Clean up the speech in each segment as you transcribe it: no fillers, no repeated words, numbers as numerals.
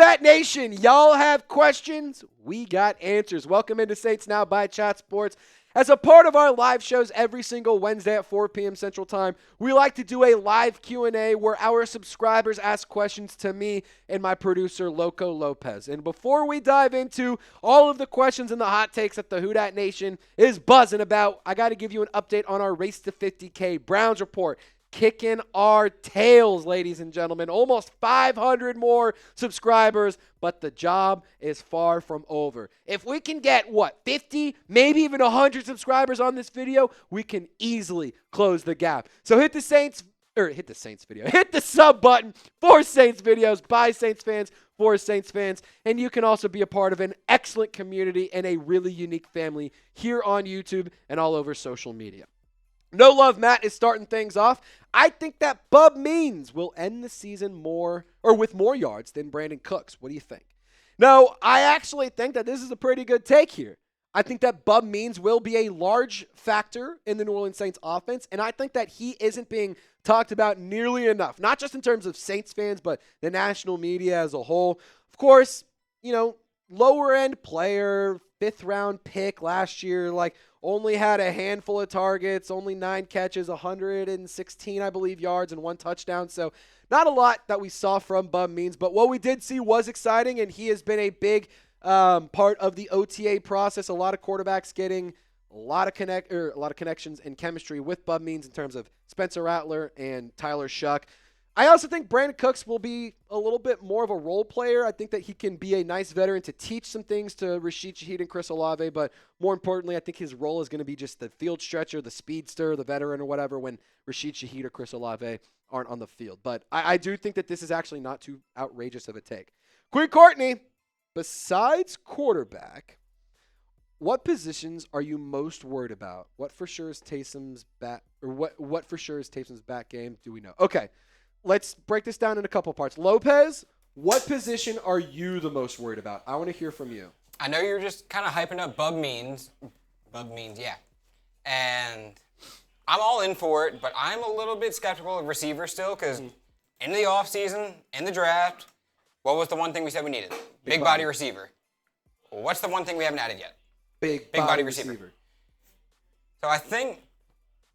Dat Nation, y'all have questions? We got answers. Welcome into Saints Now by Chat Sports. As a part of our live shows every single Wednesday at 4 p.m. Central Time, we like to do a live Q&A where our subscribers ask questions to me and my producer, Loco Lopez. And before we dive into all of the questions and the hot takes that the Who Dat Nation is buzzing about, I got to give you an update on our Race to 50K Browns report. Kicking our tails, ladies and gentlemen. Almost 500 more subscribers, but the job is far from over. If we can get, 50, maybe even 100 subscribers on this video, we can easily close the gap. So hit the sub button for Saints videos by Saints fans for Saints fans, and you can also be a part of an excellent community and a really unique family here on YouTube and all over social media. No Love Matt is starting things off. I think that Bub Means will end the season with more yards than Brandin Cooks. What do you think? No, I actually think that this is a pretty good take here. I think that Bub Means will be a large factor in the New Orleans Saints offense, and I think that he isn't being talked about nearly enough, not just in terms of Saints fans, but the national media as a whole. Of course, lower-end player, fifth-round pick last year, only had a handful of targets, only 9 catches, 116, I believe, yards, and 1 touchdown. So not a lot that we saw from Bub Means, but what we did see was exciting, and he has been a big part of the OTA process. A lot of quarterbacks getting a lot of connections and chemistry with Bub Means in terms of Spencer Rattler and Tyler Shuck. I also think Brandin Cooks will be a little bit more of a role player. I think that he can be a nice veteran to teach some things to Rashid Shaheed and Chris Olave, but more importantly, I think his role is going to be just the field stretcher, the speedster, the veteran or whatever when Rashid Shaheed or Chris Olave aren't on the field. But I do think that this is actually not too outrageous of a take. Quinn Courtney, besides quarterback, what positions are you most worried about? What for sure is Taysom's back game? Do we know? Okay. Let's break this down in a couple parts. Lopez, what position are you the most worried about? I want to hear from you. I know you're just kind of hyping up Bub Means. Bub Means, yeah. And I'm all in for it, but I'm a little bit skeptical of receivers still because in the offseason, in the draft, what was the one thing we said we needed? Big body receiver. What's the one thing we haven't added yet? Big body receiver. So I think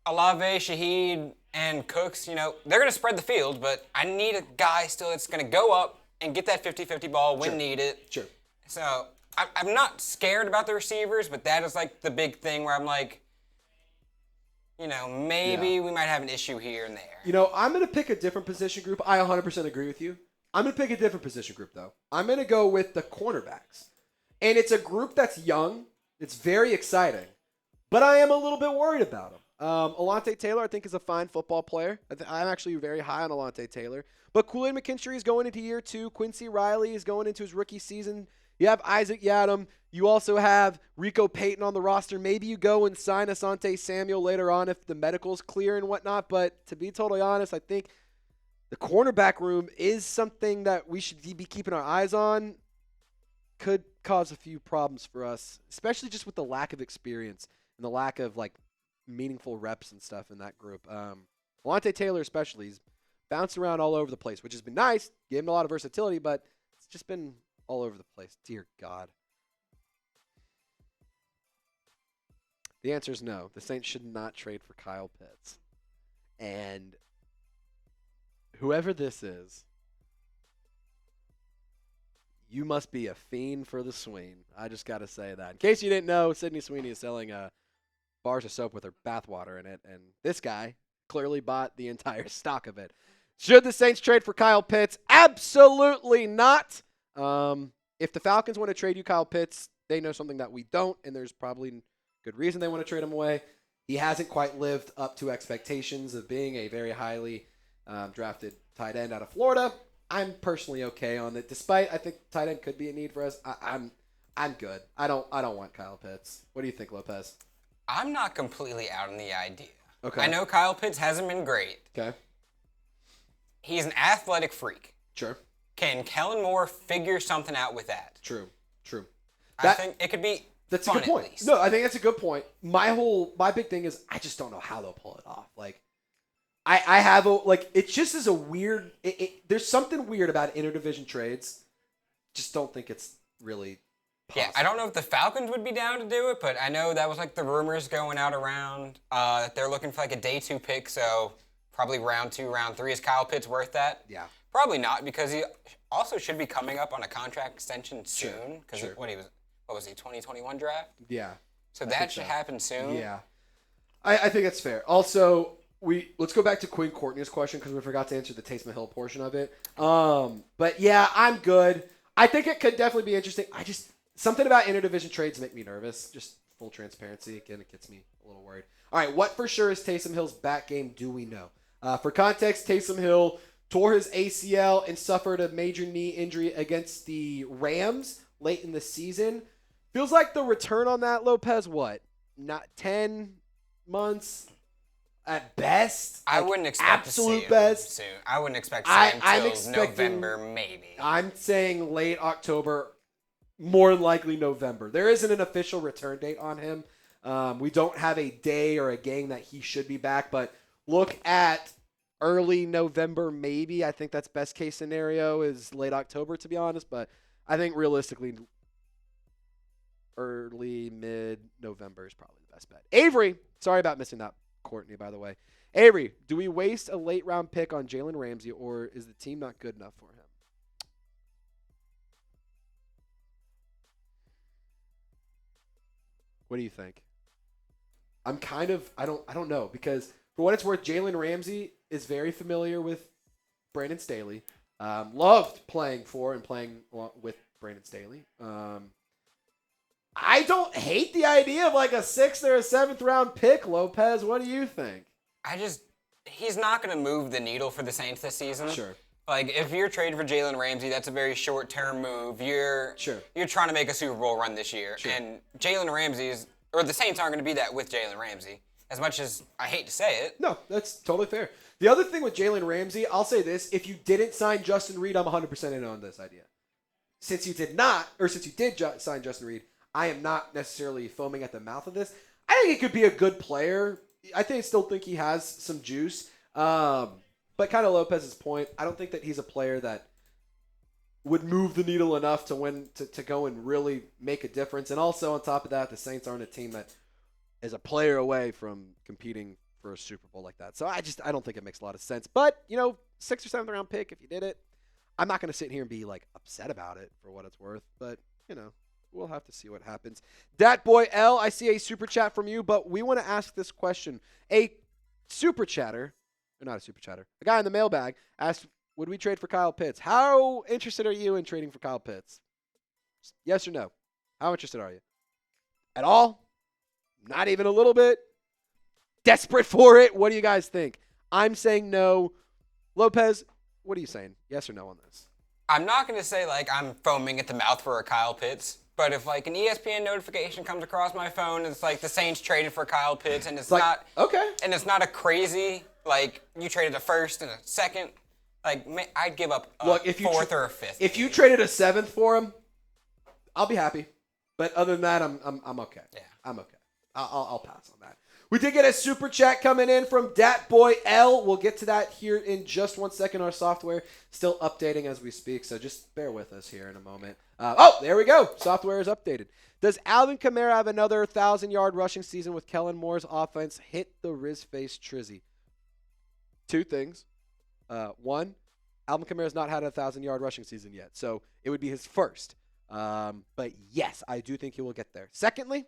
Olave, Shaheed, and Cooks, they're going to spread the field, but I need a guy still that's going to go up and get that 50-50 ball when needed. Sure. So I'm not scared about the receivers, but that is the big thing where I'm maybe we might have an issue here and there. I'm going to pick a different position group. I 100% agree with you. I'm going to pick a different position group, though. I'm going to go with the cornerbacks. And it's a group that's young. It's very exciting. But I am a little bit worried about them. Alontae Taylor, I think, is a fine football player. I'm actually very high on Alontae Taylor. But Kool-Aid McKinstry is going into year 2. Quincy Riley is going into his rookie season. You have Isaac Yadam. You also have Rico Payton on the roster. Maybe you go and sign Asante Samuel later on if the medical's clear and whatnot. But to be totally honest, I think the cornerback room is something that we should be keeping our eyes on. Could cause a few problems for us, especially just with the lack of experience and the lack of, meaningful reps and stuff in that group. Alontae Taylor especially, he's bounced around all over the place, which has been nice. Gave him a lot of versatility, but it's just been all over the place. Dear God. The answer is no. The Saints should not trade for Kyle Pitts. And whoever this is, you must be a fiend for the swing. I just got to say that. In case you didn't know, Sydney Sweeney is selling bars of soap with her bathwater in it, and this guy clearly bought the entire stock of it. Should the Saints trade for Kyle Pitts? Absolutely not. If the Falcons want to trade you Kyle Pitts, they know something that we don't, and there's probably good reason they want to trade him away. He hasn't quite lived up to expectations of being a very highly drafted tight end out of Florida. I'm personally okay on it, despite I think tight end could be a need for us. I'm good. I don't want Kyle Pitts. What do you think, Lopez? I'm not completely out on the idea. Okay. I know Kyle Pitts hasn't been great. Okay. He's an athletic freak. Sure. Can Kellen Moore figure something out with that? True. I think it could be that's fun a good point. At least. No, I think that's a good point. My big thing is I just don't know how they'll pull it off. I have it just is a weird. There's something weird about interdivision trades just don't think it's really Yeah, possible. I don't know if the Falcons would be down to do it, but I know that was like the rumors going out around that they're looking for like a day 2 pick, so probably round 2, round 3. Is Kyle Pitts worth that? Yeah. Probably not, because he also should be coming up on a contract extension soon. Because what was he, 2021 draft? Yeah. So that should happen soon. Yeah. I think that's fair. Also, let's go back to Quinn Courtney's question because we forgot to answer the Taysom Hill portion of it. But yeah, I'm good. I think it could definitely be interesting. Something about interdivision trades make me nervous. Just full transparency. Again, it gets me a little worried. All right, what for sure is Taysom Hill's back game? Do we know? For context, Taysom Hill tore his ACL and suffered a major knee injury against the Rams late in the season. Feels like the return on that, Lopez, what? Not 10 months at best? I wouldn't expect to see him best. soon. I wouldn't expect to see him I'm until expecting- November, maybe. I'm saying late October, more than likely November. There isn't an official return date on him. We don't have a day or a game that he should be back, but look at early November, maybe. I think that's best case scenario is late October, to be honest. But I think realistically, early, mid-November is probably the best bet. Avery, sorry about missing that, Courtney, by the way. Avery, do we waste a late-round pick on Jalen Ramsey, or is the team not good enough for him? What do you think? I'm kind of I don't know, because for what it's worth, Jalen Ramsey is very familiar with Brandon Staley. Loved playing for and playing with Brandon Staley. I don't hate the idea of like a 6th or a 7th round pick, Lopez. What do you think? He's not going to move the needle for the Saints this season. Sure. Like, if you're trading for Jalen Ramsey, that's a very short-term move. You're trying to make a Super Bowl run this year. Sure. And Jalen Ramsey's, or the Saints aren't going to be that with Jalen Ramsey. As much as I hate to say it. No, that's totally fair. The other thing with Jalen Ramsey, I'll say this. If you didn't sign Justin Reid, I'm 100% in on this idea. Since you did sign Justin Reid, I am not necessarily foaming at the mouth of this. I think he could be a good player. I still think he has some juice. But kind of Lopez's point, I don't think that he's a player that would move the needle enough to go and really make a difference. And also on top of that, the Saints aren't a team that is a player away from competing for a Super Bowl like that. So I don't think it makes a lot of sense. But, 6th or 7th round pick, if you did it, I'm not going to sit here and be like upset about it for what it's worth. But, we'll have to see what happens. Dat Boy L, I see a super chat from you, but we want to ask this question. A super chatter, or not a super chatter, a guy in the mailbag asked, would we trade for Kyle Pitts? How interested are you in trading for Kyle Pitts? Yes or no? How interested are you? At all? Not even a little bit? Desperate for it? What do you guys think? I'm saying no. Lopez, what are you saying? Yes or no on this? I'm not going to say, I'm foaming at the mouth for a Kyle Pitts. But if, an ESPN notification comes across my phone, it's the Saints traded for Kyle Pitts, and it's not... Okay. And it's not a crazy, you traded a 1st and a 2nd. I'd give up a 4th or a 5th. If you traded a 7th for him, I'll be happy. But other than that, I'm okay. Yeah. I'm okay. I'll pass on that. We did get a super chat coming in from Dat Boy L. We'll get to that here in just 1 second. Our software still updating as we speak, so just bear with us here in a moment. There we go. Software is updated. Does Alvin Kamara have another 1,000-yard rushing season with Kellen Moore's offense? Hit the Riz-face Trizzy. 2 things. 1, Alvin Kamara's not had a 1,000-yard rushing season yet, so it would be his first. But yes, I do think he will get there. Secondly,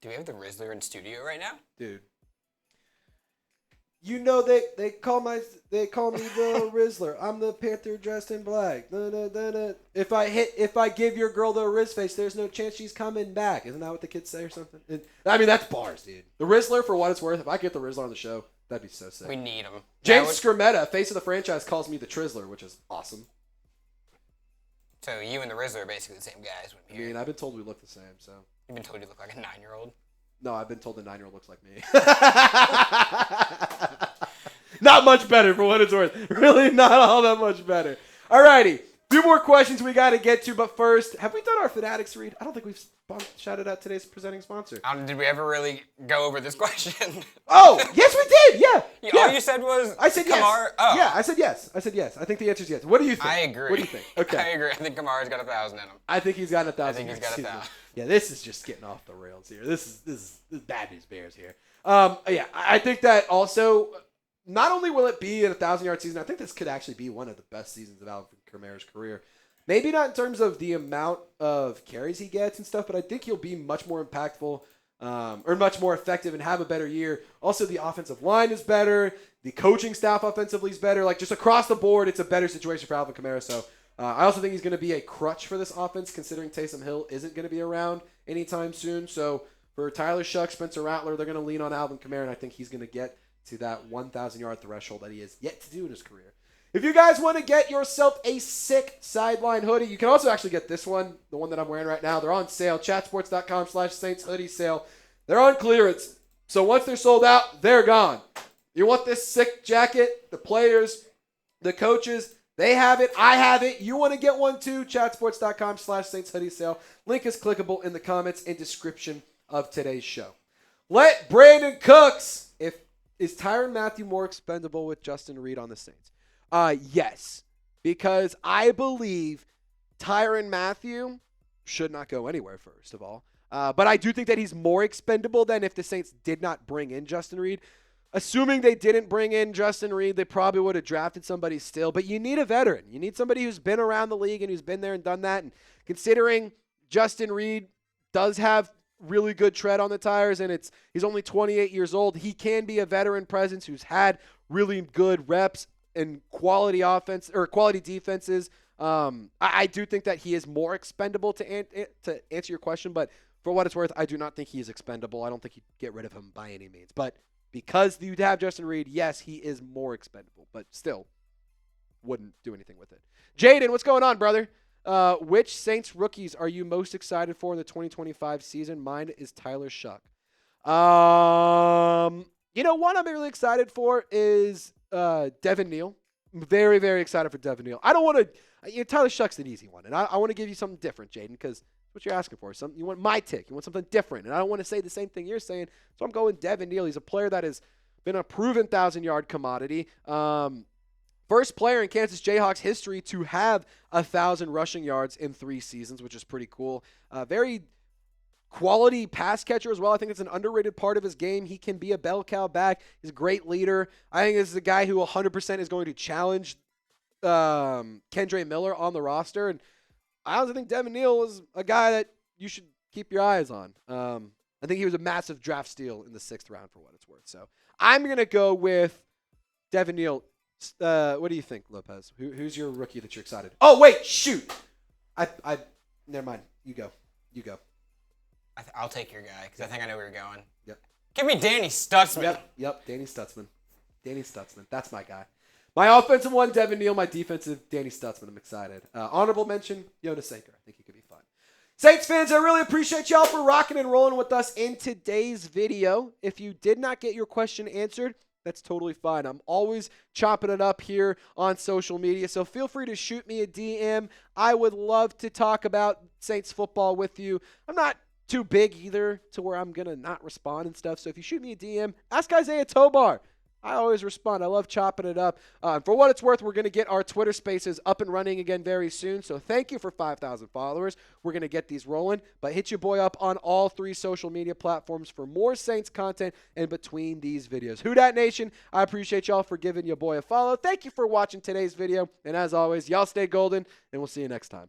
do we have the Rizzler in studio right now? dude, they call me the Rizzler. I'm the Panther dressed in black. If I give your girl the Riz face, there's no chance she's coming back. Isn't that what the kids say or something? That's bars, dude. The Rizzler, for what it's worth, if I get the Rizzler on the show, that'd be so sick. We need him. James Skrmetta, face of the franchise, calls me the Trizzler, which is awesome. So you and the Rizzler are basically the same guys. I've been told we look the same, so. You've been told you look like a 9-year-old? No, I've been told the 9-year-old looks like me. Not much better for what it's worth. Really not all that much better. Alrighty. few more questions we got to get to, but first, have we done our Fanatics read? I don't think we've shouted out today's presenting sponsor. Did we ever really go over this question? Oh, yes, we did. Yeah. All you said was I said Kamara. yes. Oh. Yeah, I said yes. I think the answer is yes. What do you think? I agree. What do you think? Okay. I agree. I think Kamara's got 1,000 in him. I think he's got 1,000. I think he's got 1,000. Yeah, this is just getting off the rails here. This is bad news bears here. Yeah, I think that also, not only will it be a 1,000-yard season, I think this could actually be one of the best seasons of Alvin Kamara's career. Maybe not in terms of the amount of carries he gets and stuff, but I think he'll be much more impactful or much more effective and have a better year. Also, the offensive line is better. The coaching staff offensively is better. Like, just across the board, it's a better situation for Alvin Kamara. So I also think he's going to be a crutch for this offense, considering Taysom Hill isn't going to be around anytime soon. So for Tyler Shuck, Spencer Rattler, they're going to lean on Alvin Kamara, and I think he's going to get to that 1,000-yard threshold that he has yet to do in his career. If you guys want to get yourself a sick sideline hoodie, you can also actually get this one, the one that I'm wearing right now. They're on sale, chatsports.com/Saints hoodie sale. They're on clearance. So once they're sold out, they're gone. You want this sick jacket? The players, the coaches, they have it. I have it. You want to get one too? Chatsports.com/Saints hoodie sale. Link is clickable in the comments and description of today's show. Let Brandin Cooks. Is Tyrann Mathieu more expendable with Justin Reid on the Saints? Yes, because I believe Tyrann Mathieu should not go anywhere, first of all. But I do think that he's more expendable than if the Saints did not bring in Justin Reid. Assuming they didn't bring in Justin Reid, they probably would have drafted somebody still. But you need a veteran. You need somebody who's been around the league and who's been there and done that. And considering Justin Reid does have really good tread on the tires, and he's only 28 years old, he can be a veteran presence who's had really good reps and quality offense or quality defenses. I do think that he is more expendable to answer your question, but for what it's worth, I do not think he is expendable. I don't think you'd get rid of him by any means. But because you'd have Justin Reid, yes, he is more expendable, but still wouldn't do anything with it. Jaden, what's going on, brother? Which Saints rookies are you most excited for in the 2025 season? Mine is Tyler Shuck. One I'm really excited for is Devin Neal. I'm very, very excited for Devin Neal. I don't want to. Tyler Shuck's an easy one, and I want to give you something different, Jaden, because that's what you're asking for. You want my tick. You want something different, and I don't want to say the same thing you're saying. So I'm going Devin Neal. He's a player that has been a proven 1,000-yard commodity. First player in Kansas Jayhawks history to have 1,000 rushing yards in 3 seasons, which is pretty cool. Very quality pass catcher as well. I think it's an underrated part of his game. He can be a bell cow back. He's a great leader. I think this is a guy who 100% is going to challenge Kendre Miller on the roster. And I also think Devin Neal is a guy that you should keep your eyes on. I think he was a massive draft steal in the 6th round for what it's worth. So I'm going to go with Devin Neal. What do you think, Lopez? Who's your rookie that you're excited? Oh, wait, shoot. Never mind. You go. I'll take your guy because I think I know where you're going. Yep. Give me Danny Stutzman. Yep. Danny Stutzman. That's my guy. My offensive one, Devin Neal. My defensive, Danny Stutzman. I'm excited. Honorable mention, Jonas Sanker. I think he could be fun. Saints fans, I really appreciate y'all for rocking and rolling with us in today's video. If you did not get your question answered, that's totally fine. I'm always chopping it up here on social media, so feel free to shoot me a DM. I would love to talk about Saints football with you. I'm not too big either to where I'm going to not respond and stuff, so if you shoot me a DM, ask Isaiah Tobar. I always respond. I love chopping it up. For what it's worth, we're going to get our Twitter Spaces up and running again very soon. So thank you for 5,000 followers. We're going to get these rolling. But hit your boy up on all 3 social media platforms for more Saints content in between these videos. Who Dat Nation, I appreciate y'all for giving your boy a follow. Thank you for watching today's video. And as always, y'all stay golden, and we'll see you next time.